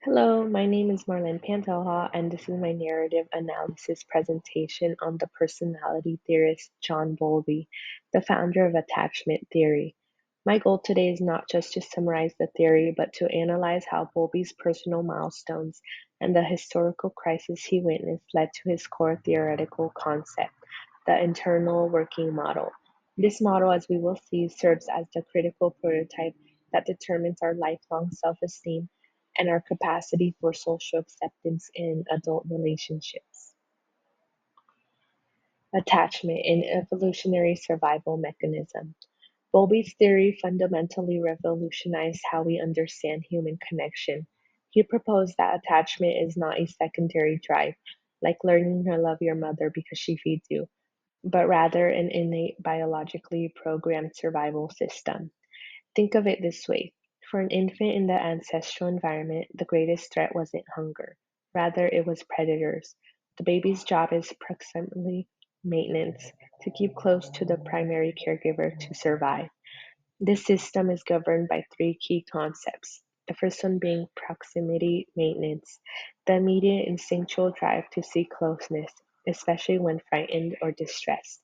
Hello, my name is Marlene Pantoja, and this is my narrative analysis presentation on the personality theorist John Bowlby, the founder of attachment theory. My goal today is not just to summarize the theory, but to analyze how Bowlby's personal milestones and the historical crisis he witnessed led to his core theoretical concept, the internal working model. This model, as we will see, serves as the critical prototype that determines our lifelong self esteem and our capacity for social acceptance in adult relationships. Attachment, an evolutionary survival mechanism. Bowlby's theory fundamentally revolutionized how we understand human connection. He proposed that attachment is not a secondary drive, like learning to love your mother because she feeds you, but rather an innate biologically programmed survival system. Think of it this way: for an infant in the ancestral environment, the greatest threat wasn't hunger. Rather, it was predators. The baby's job is proximity maintenance, to keep close to the primary caregiver to survive. This system is governed by three key concepts. The first one being proximity maintenance, the immediate instinctual drive to seek closeness, especially when frightened or distressed.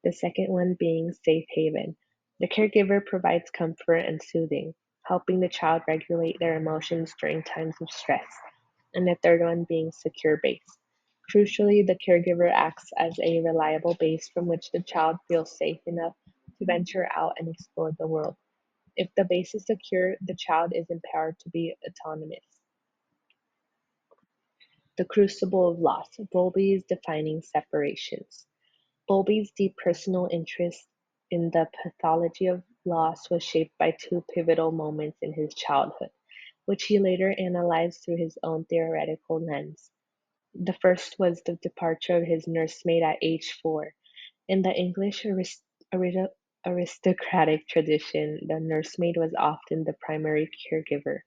The second one being safe haven. The caregiver provides comfort and soothing, helping the child regulate their emotions during times of stress. And the third one being secure base. Crucially, the caregiver acts as a reliable base from which the child feels safe enough to venture out and explore the world. If the base is secure, the child is empowered to be autonomous. The crucible of loss. Bowlby's defining separations. Bowlby's deep personal interest in the pathology of loss was shaped by two pivotal moments in his childhood, which he later analyzed through his own theoretical lens. The first was the departure of his nursemaid at age 4. In the English aristocratic tradition, the nursemaid was often the primary caregiver.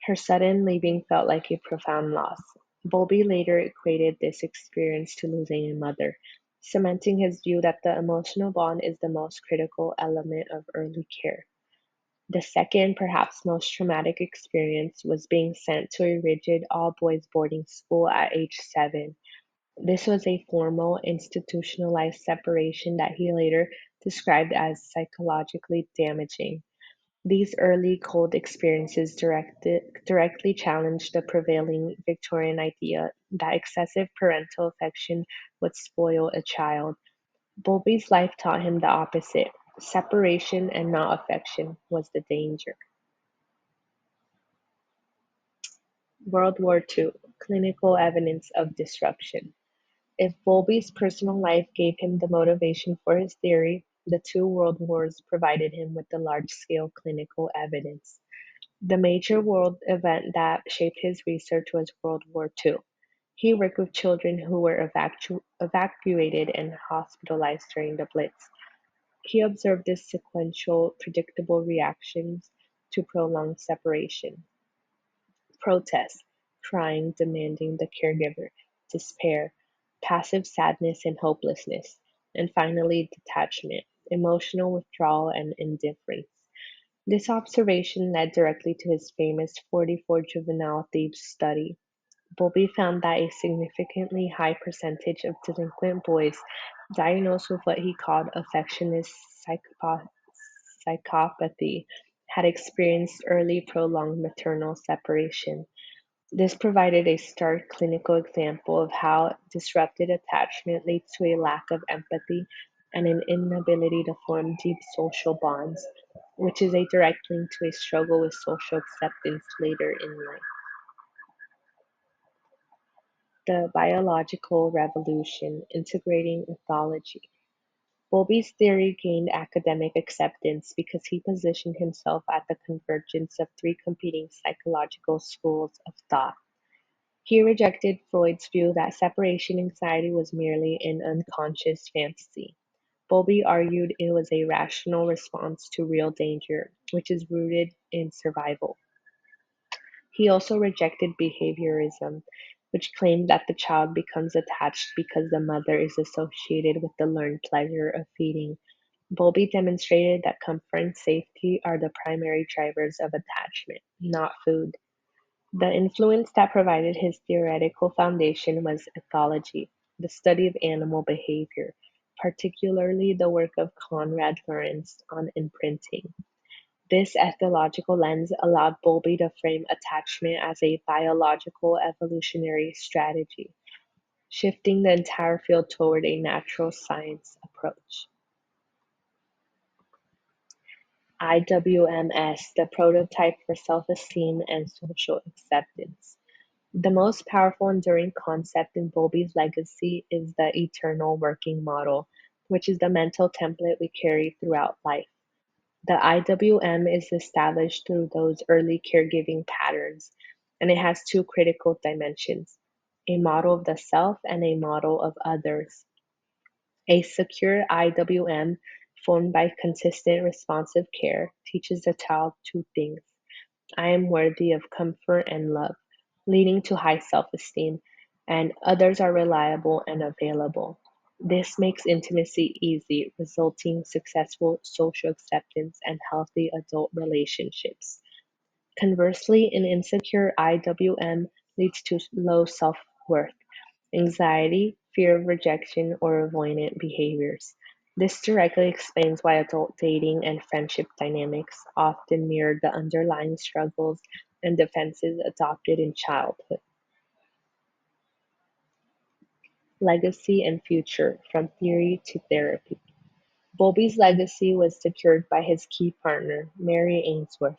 Her sudden leaving felt like a profound loss. Bowlby later equated this experience to losing a mother, cementing his view that the emotional bond is the most critical element of early care. The second, perhaps most traumatic experience was being sent to a rigid all boys boarding school at age 7. This was a formal, institutionalized separation that he later described as psychologically damaging. These early cold experiences directly challenged the prevailing Victorian idea that excessive parental affection would spoil a child. Bowlby's life taught him the opposite: separation and not affection was the danger. World War II: Clinical evidence of disruption. If Bowlby's personal life gave him the motivation for his theory, the two world wars provided him with the large scale clinical evidence. The major world event that shaped his research was World War II. He worked with children who were evacuated and hospitalized during the Blitz. He observed the sequential, predictable reactions to prolonged separation: protest, crying, demanding the caregiver; despair, passive sadness and hopelessness; and finally detachment, emotional withdrawal and indifference. This observation led directly to his famous 44 juvenile thieves study. Bowlby found that a significantly high percentage of delinquent boys diagnosed with what he called affectionist psychopathy had experienced early prolonged maternal separation. This provided a stark clinical example of how disrupted attachment leads to a lack of empathy and an inability to form deep social bonds, which is a direct link to a struggle with social acceptance later in life. The biological revolution: integrating ethology. Bowlby's theory gained academic acceptance because he positioned himself at the convergence of three competing psychological schools of thought. He rejected Freud's view that separation anxiety was merely an unconscious fantasy. Bowlby argued it was a rational response to real danger, which is rooted in survival. He also rejected behaviorism, which claimed that the child becomes attached because the mother is associated with the learned pleasure of feeding. Bowlby demonstrated that comfort and safety are the primary drivers of attachment, not food. The influence that provided his theoretical foundation was ethology, the study of animal behavior, particularly the work of Konrad Lorenz on imprinting. This ethological lens allowed Bowlby to frame attachment as a biological evolutionary strategy, shifting the entire field toward a natural science approach. IWMS, the prototype for self-esteem and social acceptance. The most powerful enduring concept in Bowlby's legacy is the eternal working model, which is the mental template we carry throughout life. The IWM is established through those early caregiving patterns, and it has two critical dimensions: a model of the self and a model of others. A secure IWM, formed by consistent responsive care, teaches the child two things: I am worthy of comfort and love, leading to high self esteem, and others are reliable and available. This makes intimacy easy, resulting in successful social acceptance and healthy adult relationships. Conversely, an insecure IWM leads to low self worth, anxiety, fear of rejection, or avoidant behaviors. This directly explains why adult dating and friendship dynamics often mirror the underlying struggles and defenses adopted in childhood. Legacy and future, from theory to therapy. Bowlby's legacy was secured by his key partner, Mary Ainsworth,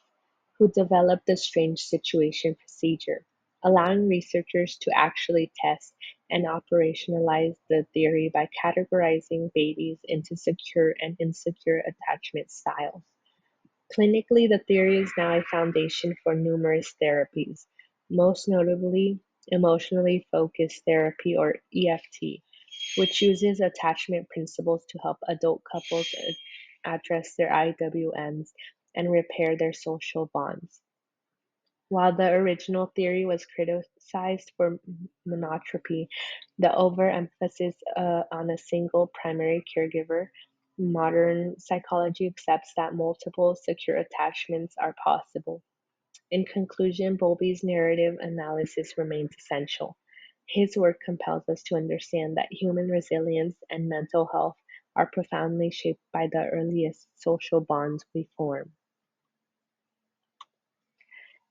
who developed the strange situation procedure, allowing researchers to actually test and operationalize the theory by categorizing babies into secure and insecure attachment styles. Clinically, the theory is now a foundation for numerous therapies, most notably emotionally focused therapy or EFT, which uses attachment principles to help adult couples address their IWMs and repair their social bonds. While the original theory was criticized for monotropy, the overemphasis on a single primary caregiver, modern psychology accepts that multiple secure attachments are possible. In conclusion, Bowlby's narrative analysis remains essential. His work compels us to understand that human resilience and mental health are profoundly shaped by the earliest social bonds we form.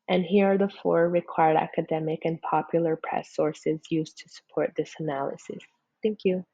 And here are the four required academic and popular press sources used to support this analysis. Thank you.